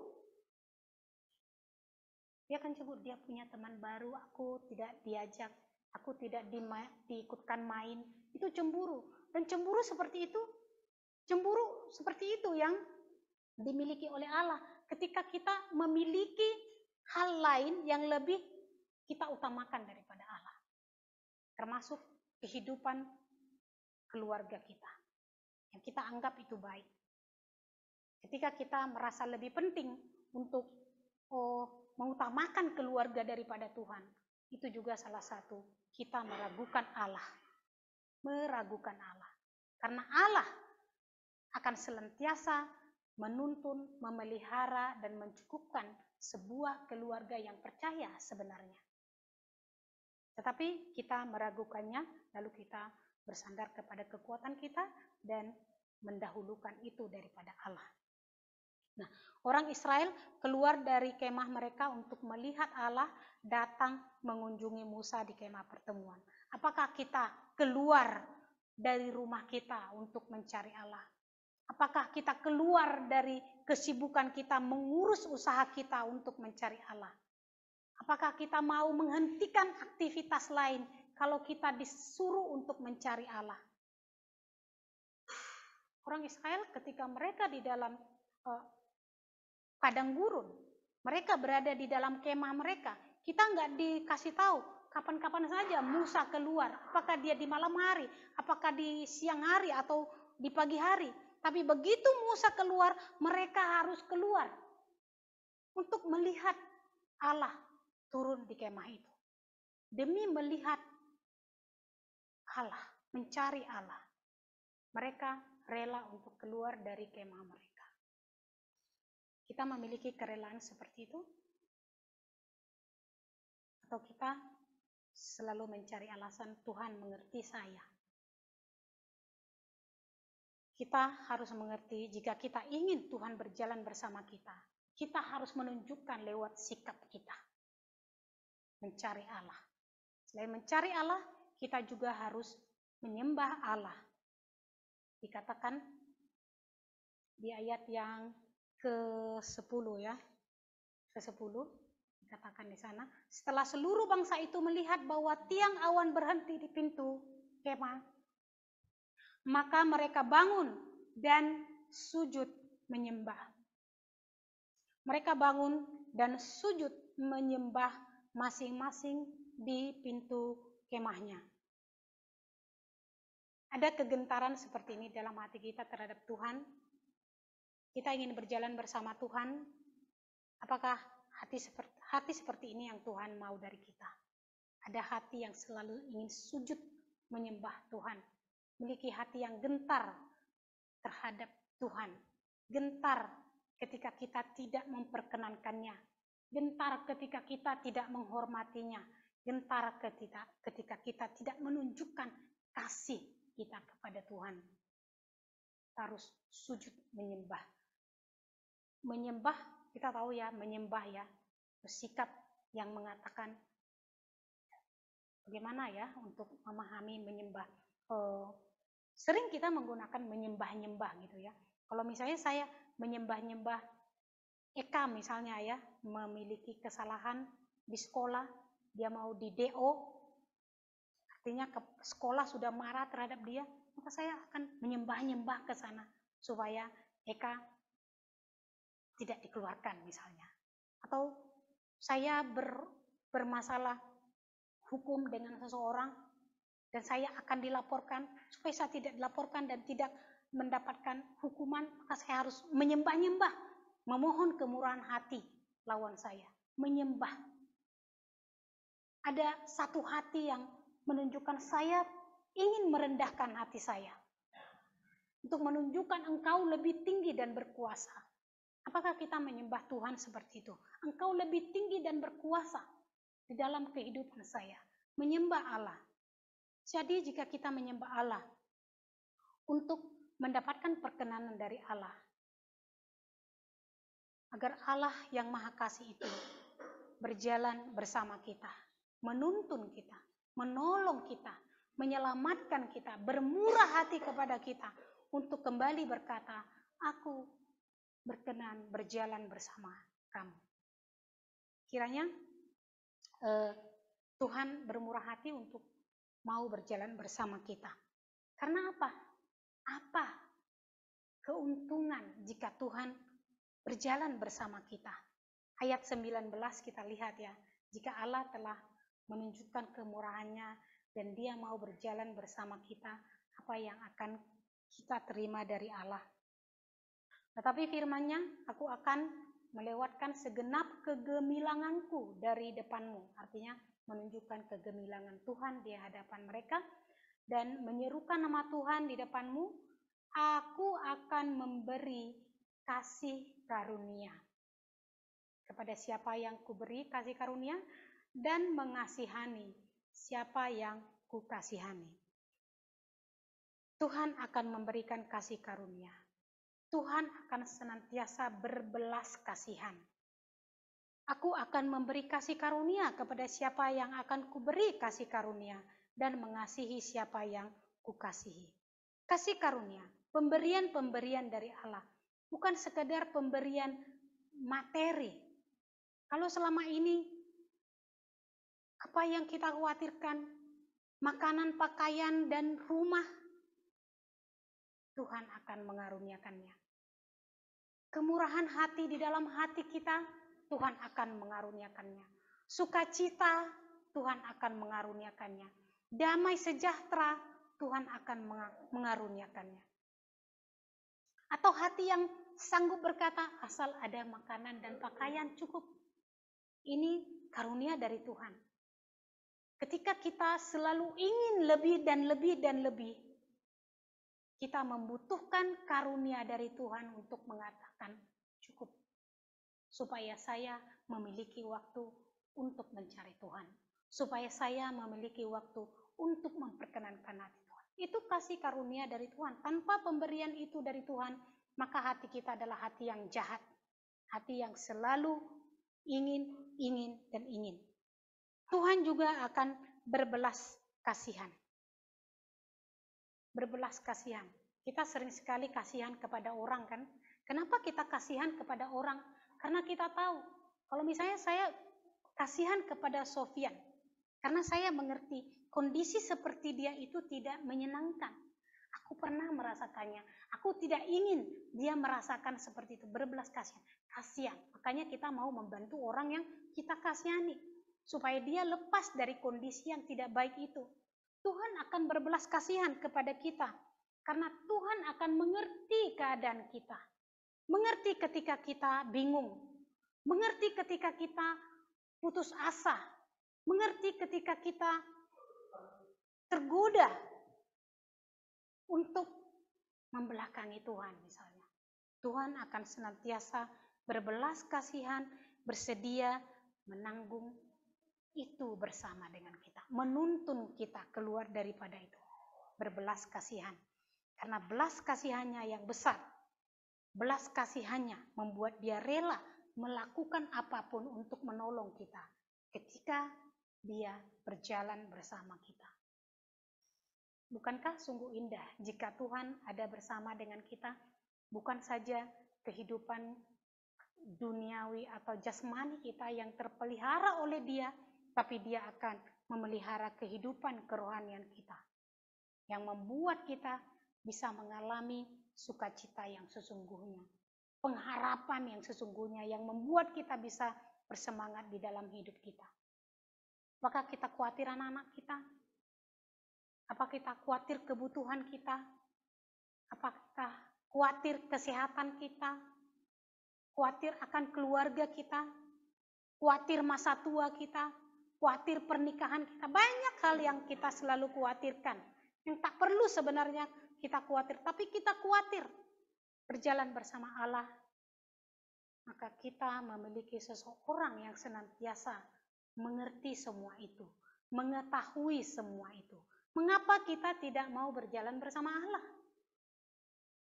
Dia akan cemburu. Dia punya teman baru, aku tidak diajak, aku tidak diikutkan main. Itu cemburu. Dan cemburu seperti itu yang dimiliki oleh Allah. Ketika kita memiliki hal lain yang lebih kita utamakan daripada Allah. Termasuk kehidupan keluarga kita. Yang kita anggap itu baik. Ketika kita merasa lebih penting untuk mengutamakan keluarga daripada Tuhan. Itu juga salah satu kita meragukan Allah. Meragukan Allah. Karena Allah akan senantiasa menuntun, memelihara, dan mencukupkan sebuah keluarga yang percaya sebenarnya. Tetapi kita meragukannya, lalu kita bersandar kepada kekuatan kita dan mendahulukan itu daripada Allah. Nah, orang Israel keluar dari kemah mereka untuk melihat Allah datang mengunjungi Musa di kemah pertemuan. Apakah kita keluar dari rumah kita untuk mencari Allah? Apakah kita keluar dari kesibukan kita mengurus usaha kita untuk mencari Allah? Apakah kita mau menghentikan aktivitas lain kalau kita disuruh untuk mencari Allah? Orang Israel ketika mereka di dalam padang gurun, mereka berada di dalam kemah mereka. Kita nggak dikasih tahu kapan-kapan saja Musa keluar. Apakah dia di malam hari, apakah di siang hari atau di pagi hari. Tapi begitu Musa keluar, mereka harus keluar untuk melihat Allah turun di kemah itu. Demi melihat Allah, mencari Allah. Mereka rela untuk keluar dari kemah mereka. Kita memiliki kerelaan seperti itu? Atau kita selalu mencari alasan Tuhan mengerti saya? Kita harus mengerti jika kita ingin Tuhan berjalan bersama kita, kita harus menunjukkan lewat sikap kita. Mencari Allah. Selain mencari Allah, kita juga harus menyembah Allah. Dikatakan di ayat yang ke-10 ya. Ke-10 dikatakan di sana, setelah seluruh bangsa itu melihat bahwa tiang awan berhenti di pintu kemah, maka mereka bangun dan sujud menyembah. Mereka bangun dan sujud menyembah masing-masing di pintu kemahnya. Ada kegentaran seperti ini dalam hati kita terhadap Tuhan. Kita ingin berjalan bersama Tuhan. Apakah hati seperti ini yang Tuhan mau dari kita? Ada hati yang selalu ingin sujud menyembah Tuhan. Memiliki hati yang gentar terhadap Tuhan. Gentar ketika kita tidak memperkenankannya. Gentar ketika kita tidak menghormatinya. gentar ketika kita tidak menunjukkan kasih kita kepada Tuhan. Kita harus sujud menyembah. Menyembah, kita tahu ya, menyembah ya, bersikap yang mengatakan bagaimana ya untuk memahami menyembah. Sering kita menggunakan menyembah-nyembah gitu ya. Kalau misalnya saya menyembah-nyembah Eka misalnya ya, memiliki kesalahan di sekolah, dia mau di DO, artinya ke sekolah sudah marah terhadap dia, maka saya akan menyembah-nyembah ke sana supaya Eka tidak dikeluarkan misalnya. Atau saya bermasalah hukum dengan seseorang dan saya akan dilaporkan, supaya saya tidak dilaporkan dan tidak mendapatkan hukuman, maka saya harus menyembah-nyembah, memohon kemurahan hati lawan saya, menyembah. Ada satu hati yang menunjukkan saya ingin merendahkan hati saya, untuk menunjukkan engkau lebih tinggi dan berkuasa. Apakah kita menyembah Tuhan seperti itu? Engkau lebih tinggi dan berkuasa di dalam kehidupan saya. Menyembah Allah. Jadi jika kita menyembah Allah untuk mendapatkan perkenanan dari Allah, agar Allah yang Maha Kasih itu berjalan bersama kita, menuntun kita, menolong kita, menyelamatkan kita, bermurah hati kepada kita untuk kembali berkata, aku berkenan berjalan bersama kamu. Kiranya Tuhan bermurah hati untuk mau berjalan bersama kita. Karena apa? Apa keuntungan jika Tuhan berjalan bersama kita? Ayat 19 kita lihat ya. Jika Allah telah menunjukkan kemurahannya dan dia mau berjalan bersama kita, apa yang akan kita terima dari Allah? Tetapi firman-Nya, aku akan melewatkan segenap kegemilanganku dari depanmu. Artinya menunjukkan kegemilangan Tuhan di hadapan mereka dan menyerukan nama Tuhan di depanmu. Aku akan memberi kasih karunia kepada siapa yang kuberi kasih karunia dan mengasihani siapa yang kukasihani. Tuhan akan memberikan kasih karunia. Tuhan akan senantiasa berbelas kasihan. Aku akan memberi kasih karunia kepada siapa yang akan kuberi kasih karunia dan mengasihi siapa yang kukasihi. Kasih karunia, pemberian-pemberian dari Allah, bukan sekedar pemberian materi. Kalau selama ini apa yang kita khawatirkan, makanan, pakaian, dan rumah, Tuhan akan mengaruniakannya. Kemurahan hati di dalam hati kita, Tuhan akan mengaruniakannya. Sukacita, Tuhan akan mengaruniakannya. Damai sejahtera, Tuhan akan mengaruniakannya. Atau hati yang sanggup berkata, asal ada makanan dan pakaian cukup. Ini karunia dari Tuhan. Ketika kita selalu ingin lebih dan lebih dan lebih, kita membutuhkan karunia dari Tuhan untuk mengatakan cukup. Supaya saya memiliki waktu untuk mencari Tuhan. Supaya saya memiliki waktu untuk memperkenankan hati Tuhan. Itu kasih karunia dari Tuhan. Tanpa pemberian itu dari Tuhan, maka hati kita adalah hati yang jahat. Hati yang selalu ingin, dan ingin. Tuhan juga akan berbelas kasihan. Berbelas kasihan. Kita sering sekali kasihan kepada orang kan. Kenapa kita kasihan kepada orang? Karena kita tahu, kalau misalnya saya kasihan kepada Sofian, karena saya mengerti kondisi seperti dia itu tidak menyenangkan. Aku pernah merasakannya. Aku tidak ingin dia merasakan seperti itu. Berbelas kasihan. Kasihan. Makanya kita mau membantu orang yang kita kasihani. Supaya dia lepas dari kondisi yang tidak baik itu. Tuhan akan berbelas kasihan kepada kita. Karena Tuhan akan mengerti keadaan kita. Mengerti ketika kita bingung. Mengerti ketika kita putus asa. Mengerti ketika kita tergoda untuk membelakangi Tuhan misalnya. Tuhan akan senantiasa berbelas kasihan, bersedia menanggung itu bersama dengan kita, menuntun kita keluar daripada itu. Berbelas kasihan. Karena belas kasihannya yang besar, belas kasihannya membuat dia rela melakukan apapun untuk menolong kita ketika dia berjalan bersama kita. Bukankah sungguh indah jika Tuhan ada bersama dengan kita? Bukan saja kehidupan duniawi atau jasmani kita yang terpelihara oleh Dia, tapi Dia akan memelihara kehidupan kerohanian kita, yang membuat kita bisa mengalami sukacita yang sesungguhnya, pengharapan yang sesungguhnya, yang membuat kita bisa bersemangat di dalam hidup kita. Apakah kita khawatir anak-anak kita? Apa kita khawatir kebutuhan kita? Apakah kita khawatir kesehatan kita? Khawatir akan keluarga kita? Khawatir masa tua kita? Khawatir pernikahan kita? Banyak hal yang kita selalu khawatirkan. Yang tak perlu sebenarnya kita khawatir, tapi kita khawatir berjalan bersama Allah. Maka kita memiliki seseorang yang senantiasa mengerti semua itu, mengetahui semua itu. Mengapa kita tidak mau berjalan bersama Allah?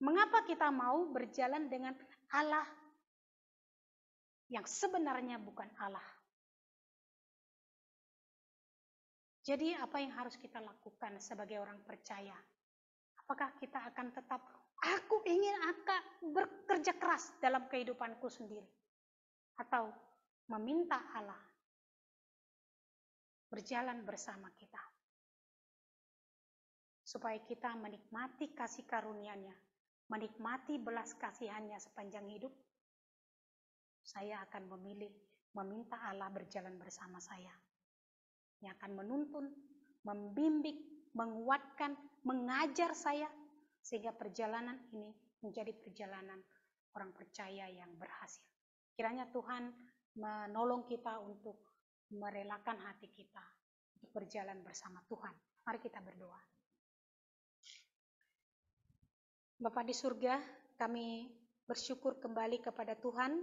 Mengapa kita mau berjalan dengan Allah yang sebenarnya bukan Allah? Jadi apa yang harus kita lakukan sebagai orang percaya? Apakah kita akan tetap, aku ingin akan bekerja keras dalam kehidupanku sendiri? Atau meminta Allah berjalan bersama kita, supaya kita menikmati kasih karunia-Nya, menikmati belas kasihannya sepanjang hidup? Saya akan memilih meminta Allah berjalan bersama saya, yang akan menuntun, membimbing, menguatkan, mengajar saya, sehingga perjalanan ini menjadi perjalanan orang percaya yang berhasil. Kiranya Tuhan menolong kita untuk merelakan hati kita untuk berjalan bersama Tuhan. Mari kita berdoa. Bapa di surga, kami bersyukur kembali kepada Tuhan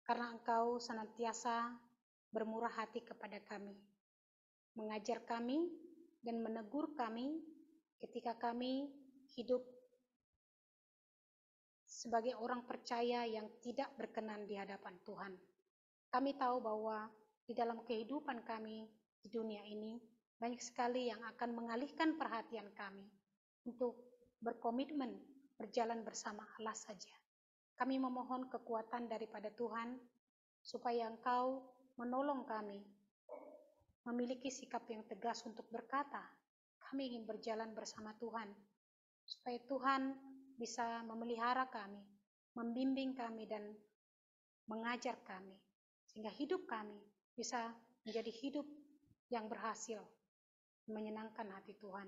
karena Engkau senantiasa bermurah hati kepada kami, mengajar kami dan menegur kami ketika kami hidup sebagai orang percaya yang tidak berkenan di hadapan Tuhan. Kami tahu bahwa di dalam kehidupan kami di dunia ini banyak sekali yang akan mengalihkan perhatian kami untuk berkomitmen berjalan bersama Allah saja. Kami memohon kekuatan daripada Tuhan supaya Engkau menolong kami memiliki sikap yang tegas untuk berkata, kami ingin berjalan bersama Tuhan, supaya Tuhan bisa memelihara kami, membimbing kami dan mengajar kami, sehingga hidup kami bisa menjadi hidup yang berhasil, menyenangkan hati Tuhan.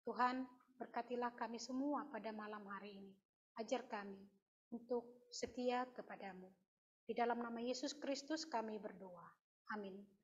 Tuhan, berkatilah kami semua pada malam hari ini. Ajar kami untuk setia kepadamu. Di dalam nama Yesus Kristus kami berdoa. Amin.